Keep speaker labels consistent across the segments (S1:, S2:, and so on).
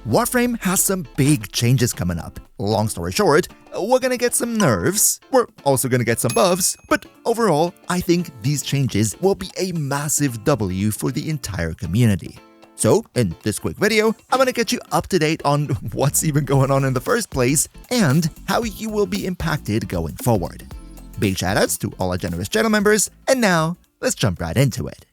S1: Warframe has some big changes coming up. Long story short, we're gonna get some nerfs, we're also gonna get some buffs, but overall, I think these changes will be a massive W for the entire community. So, in this quick video, I'm gonna get you up to date on what's even going on in the first place and how you will be impacted going forward. Big shoutouts to all our generous channel members, and now, let's jump right into it.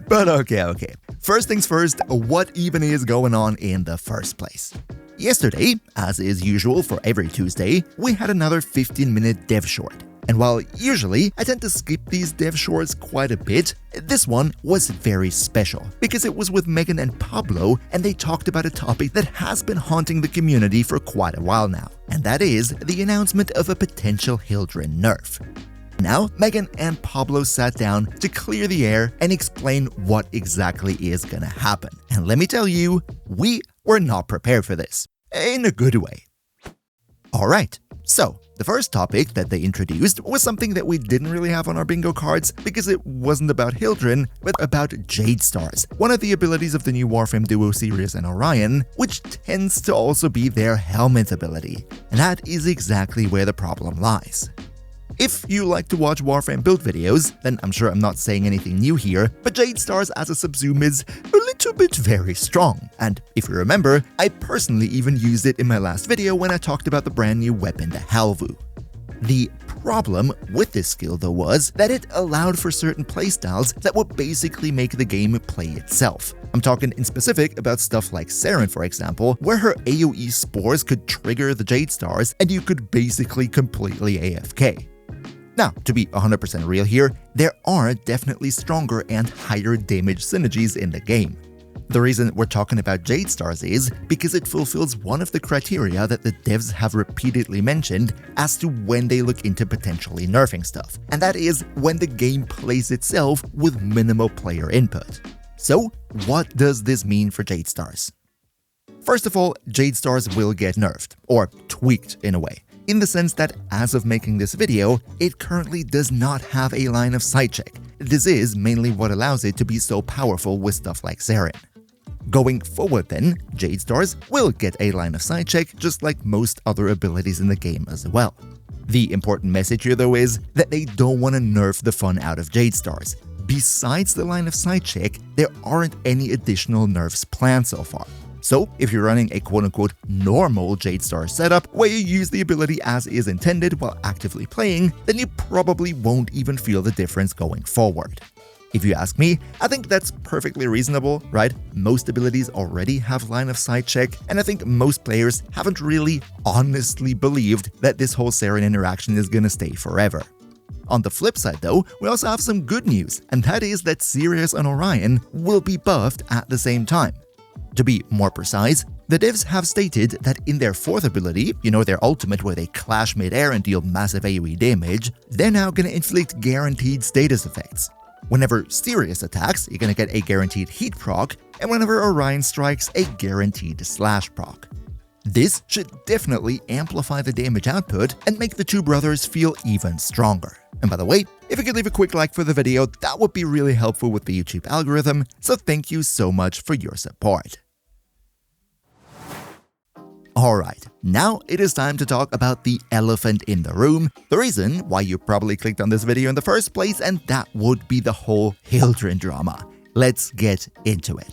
S1: But okay. First things first, what even is going on in the first place? Yesterday, as is usual for every Tuesday, we had another 15-minute dev short. And while usually I tend to skip these dev shorts quite a bit, this one was very special because it was with Megan and Pablo, and they talked about a topic that has been haunting the community for quite a while now, and that is the announcement of a potential Hildryn nerf. Now, Megan and Pablo sat down to clear the air and explain what exactly is gonna happen. And let me tell you, we were not prepared for this, in a good way. Alright, so the first topic that they introduced was something that we didn't really have on our bingo cards because it wasn't about Hildryn, but about Jade Stars, one of the abilities of the new Warframe duo series and Orion, which tends to also be their helmet ability. And that is exactly where the problem lies. If you like to watch Warframe build videos, then I'm sure I'm not saying anything new here, but Jade Stars as a subsume is a little bit very strong. And if you remember, I personally even used it in my last video when I talked about the brand new weapon, the Halvu. The problem with this skill though was that it allowed for certain playstyles that would basically make the game play itself. I'm talking in specific about stuff like Saren, for example, where her AoE spores could trigger the Jade Stars and you could basically completely AFK. Now, to be 100% real here, there are definitely stronger and higher damage synergies in the game. The reason we're talking about Jade Stars is because it fulfills one of the criteria that the devs have repeatedly mentioned as to when they look into potentially nerfing stuff, and that is when the game plays itself with minimal player input. So, what does this mean for Jade Stars? First of all, Jade Stars will get nerfed, or tweaked in a way, in the sense that as of making this video, it currently does not have a line of sight check. This is mainly what allows it to be so powerful with stuff like Saren. Going forward then, Jade Stars will get a line of sight check just like most other abilities in the game as well. The important message here though is that they don't want to nerf the fun out of Jade Stars. Besides the line of sight check, there aren't any additional nerfs planned so far. So, if you're running a quote-unquote normal Jade Star setup where you use the ability as is intended while actively playing, then you probably won't even feel the difference going forward. If you ask me, I think that's perfectly reasonable, right? Most abilities already have line of sight check, and I think most players haven't really honestly believed that this whole Saren interaction is gonna stay forever. On the flip side though, we also have some good news, and that is that Sirius and Orion will be buffed at the same time. To be more precise, the devs have stated that in their fourth ability, their ultimate where they clash mid-air and deal massive AoE damage, they're now gonna inflict guaranteed status effects. Whenever Sirius attacks, you're gonna get a guaranteed heat proc, and whenever Orion strikes, a guaranteed slash proc. This should definitely amplify the damage output and make the two brothers feel even stronger. And by the way, if you could leave a quick like for the video, that would be really helpful with the YouTube algorithm, so thank you so much for your support. Alright, now it is time to talk about the elephant in the room, the reason why you probably clicked on this video in the first place, and that would be the whole Hildryn drama. Let's get into it.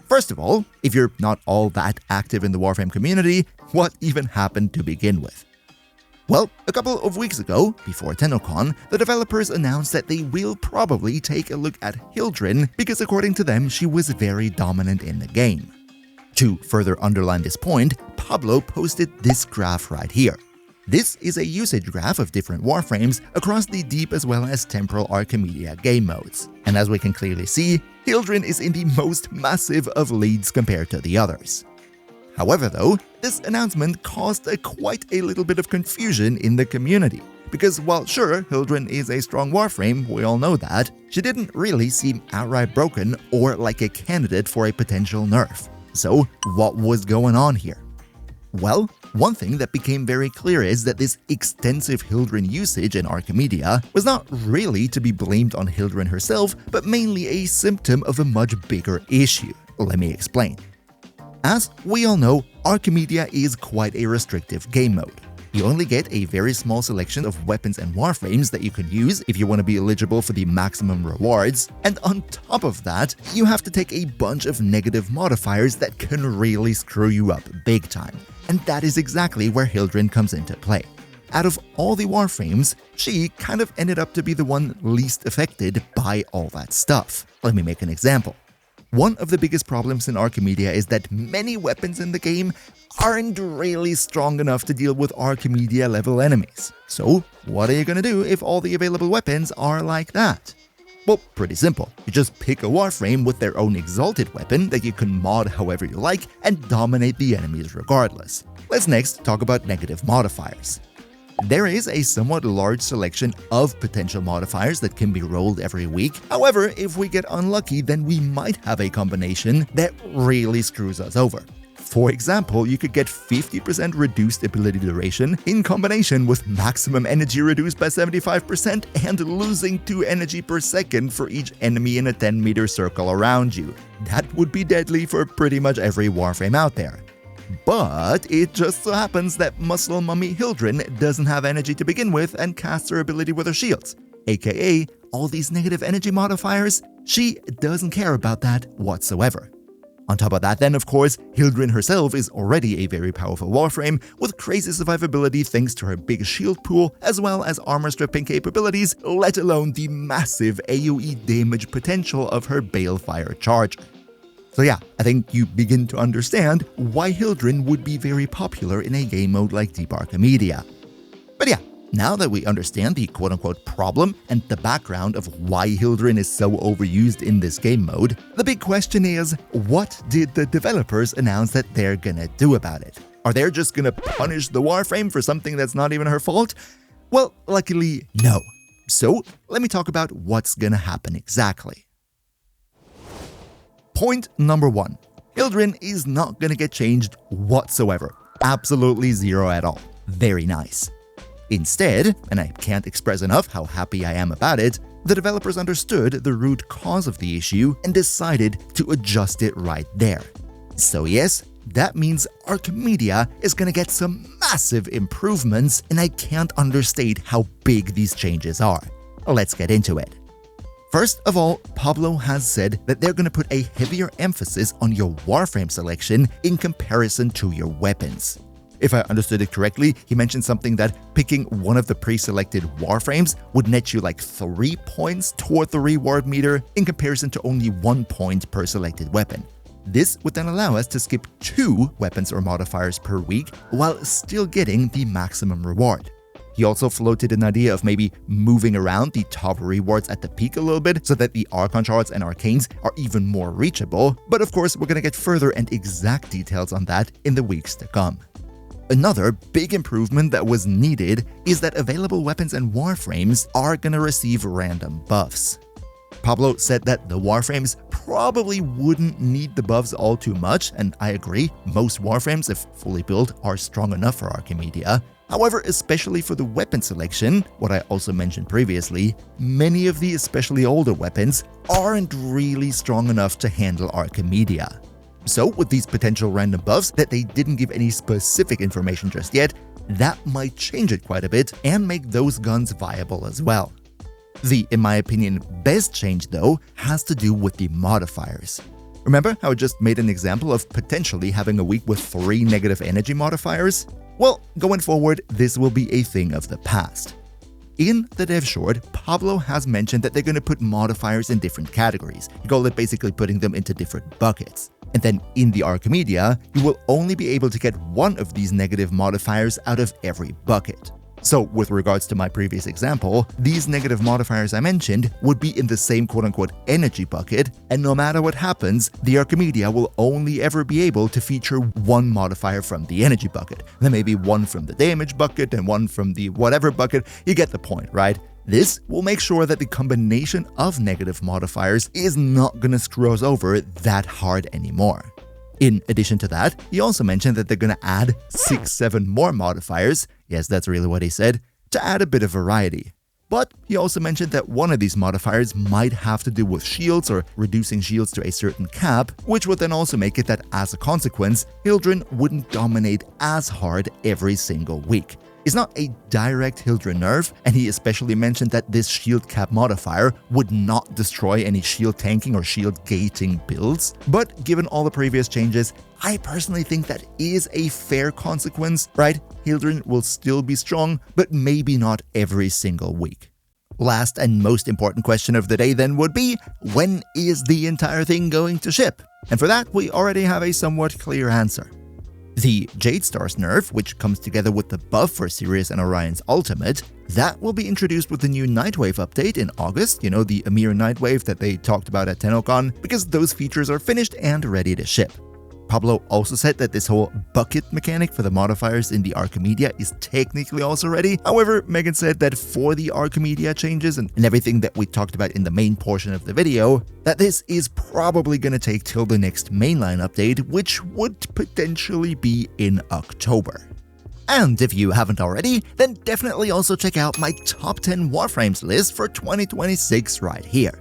S1: First of all, if you're not all that active in the Warframe community, what even happened to begin with? Well, a couple of weeks ago, before TennoCon, the developers announced that they will probably take a look at Hildryn because according to them, she was very dominant in the game. To further underline this point, Pablo posted this graph right here. This is a usage graph of different Warframes across the deep as well as temporal Archimedea game modes. And as we can clearly see, Hildryn is in the most massive of leads compared to the others. However though, this announcement caused quite a little bit of confusion in the community. Because while sure, Hildryn is a strong Warframe, we all know that, she didn't really seem outright broken or like a candidate for a potential nerf. So what was going on here? Well, one thing that became very clear is that this extensive Hildryn usage in Archimedea was not really to be blamed on Hildryn herself, but mainly a symptom of a much bigger issue. Let me explain. As we all know, Archimedea is quite a restrictive game mode. You only get a very small selection of weapons and warframes that you can use if you want to be eligible for the maximum rewards, and on top of that, you have to take a bunch of negative modifiers that can really screw you up big time. And that is exactly where Hildryn comes into play. Out of all the warframes, she kind of ended up to be the one least affected by all that stuff. Let me make an example. One of the biggest problems in Archimedea is that many weapons in the game aren't really strong enough to deal with Archimedea level enemies. So, what are you gonna do if all the available weapons are like that? Well, pretty simple. You just pick a warframe with their own exalted weapon that you can mod however you like and dominate the enemies regardless. Let's next talk about negative modifiers. There is a somewhat large selection of potential modifiers that can be rolled every week. However, if we get unlucky, then we might have a combination that really screws us over. For example, you could get 50% reduced ability duration in combination with maximum energy reduced by 75% and losing 2 energy per second for each enemy in a 10-meter circle around you. That would be deadly for pretty much every warframe out there. But it just so happens that Muscle Mummy Hildryn doesn't have energy to begin with and casts her ability with her shields, aka all these negative energy modifiers. She doesn't care about that whatsoever. On top of that then, of course, Hildryn herself is already a very powerful warframe with crazy survivability thanks to her big shield pool as well as armor stripping capabilities, let alone the massive AoE damage potential of her Balefire charge. So yeah, I think you begin to understand why Hildryn would be very popular in a game mode like Deep Archimedea. But yeah, now that we understand the quote-unquote problem and the background of why Hildryn is so overused in this game mode, the big question is, what did the developers announce that they're gonna do about it? Are they just gonna punish the warframe for something that's not even her fault? Well, luckily, no. So, let me talk about what's gonna happen exactly. Point number 1. Hildryn is not gonna get changed whatsoever. Absolutely zero at all. Very nice. Instead, and I can't express enough how happy I am about it, the developers understood the root cause of the issue and decided to adjust it right there. So yes, that means Archimedea is gonna get some massive improvements, and I can't understate how big these changes are. Let's get into it. First of all, Pablo has said that they're going to put a heavier emphasis on your warframe selection in comparison to your weapons. If I understood it correctly, he mentioned something that picking one of the pre-selected warframes would net you like 3 points toward the reward meter in comparison to only 1 point per selected weapon. This would then allow us to skip 2 weapons or modifiers per week while still getting the maximum reward. He also floated an idea of maybe moving around the top rewards at the peak a little bit so that the Archon shards and Arcanes are even more reachable, but of course we're gonna get further and exact details on that in the weeks to come. Another big improvement that was needed is that available weapons and warframes are gonna receive random buffs. Pablo said that the warframes probably wouldn't need the buffs all too much, and I agree, most warframes, if fully built, are strong enough for Archimedea. However, especially for the weapon selection, what I also mentioned previously, many of the especially older weapons aren't really strong enough to handle Archimedea. So with these potential random buffs that they didn't give any specific information just yet, that might change it quite a bit and make those guns viable as well. The, in my opinion, best change though has to do with the modifiers. Remember how I just made an example of potentially having a week with 3 negative energy modifiers? Well, going forward, this will be a thing of the past. In the dev short, Pablo has mentioned that they're going to put modifiers in different categories. He called it basically putting them into different buckets. And then in the Archimedea, you will only be able to get one of these negative modifiers out of every bucket. So with regards to my previous example, these negative modifiers I mentioned would be in the same quote-unquote energy bucket, and no matter what happens, the Archimedea will only ever be able to feature one modifier from the energy bucket. There may be one from the damage bucket and one from the whatever bucket. You get the point, right? This will make sure that the combination of negative modifiers is not gonna screw us over that hard anymore. In addition to that, he also mentioned that they're gonna add 6-7 more modifiers, yes, that's really what he said, to add a bit of variety. But he also mentioned that one of these modifiers might have to do with shields or reducing shields to a certain cap, which would then also make it that as a consequence, Hildryn wouldn't dominate as hard every single week. It's not a direct Hildryn nerf, and he especially mentioned that this shield cap modifier would not destroy any shield tanking or shield gating builds, but given all the previous changes, I personally think that is a fair consequence, right? Hildryn will still be strong, but maybe not every single week. Last and most important question of the day then would be, when is the entire thing going to ship? And for that, we already have a somewhat clear answer. The Jade Stars nerf, which comes together with the buff for Sirius and Orion's ultimate, that will be introduced with the new Nightwave update in August, you know, the Amir Nightwave that they talked about at TennoCon, because those features are finished and ready to ship. Pablo also said that this whole bucket mechanic for the modifiers in the Archimedea is technically also ready. However, Megan said that for the Archimedea changes and everything that we talked about in the main portion of the video, that this is probably going to take till the next mainline update, which would potentially be in October. And if you haven't already, then definitely also check out my top 10 Warframes list for 2026 right here.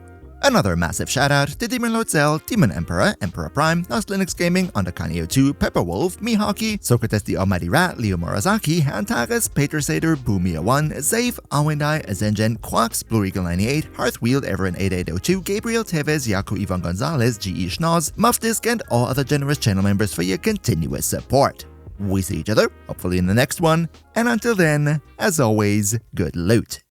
S1: Another massive shoutout to Demon Lord Zell, Demon Emperor, Emperor Prime, Lost Linux Gaming, Underkanio2, Pepperwolf, Mihaki, Socrates the Almighty Rat, Leo Morazaki, Hantagas, Peter Sader, Boomia1, Zave, Awendai, Azengen, Quax, Blue Eagle 98, Hearthwheel, Everin 8802, Gabriel Tevez, Yaku Ivan Gonzalez, GE Schnoz, Muffdisk, and all other generous channel members for your continuous support. We see each other, hopefully in the next one, and until then, as always, good loot.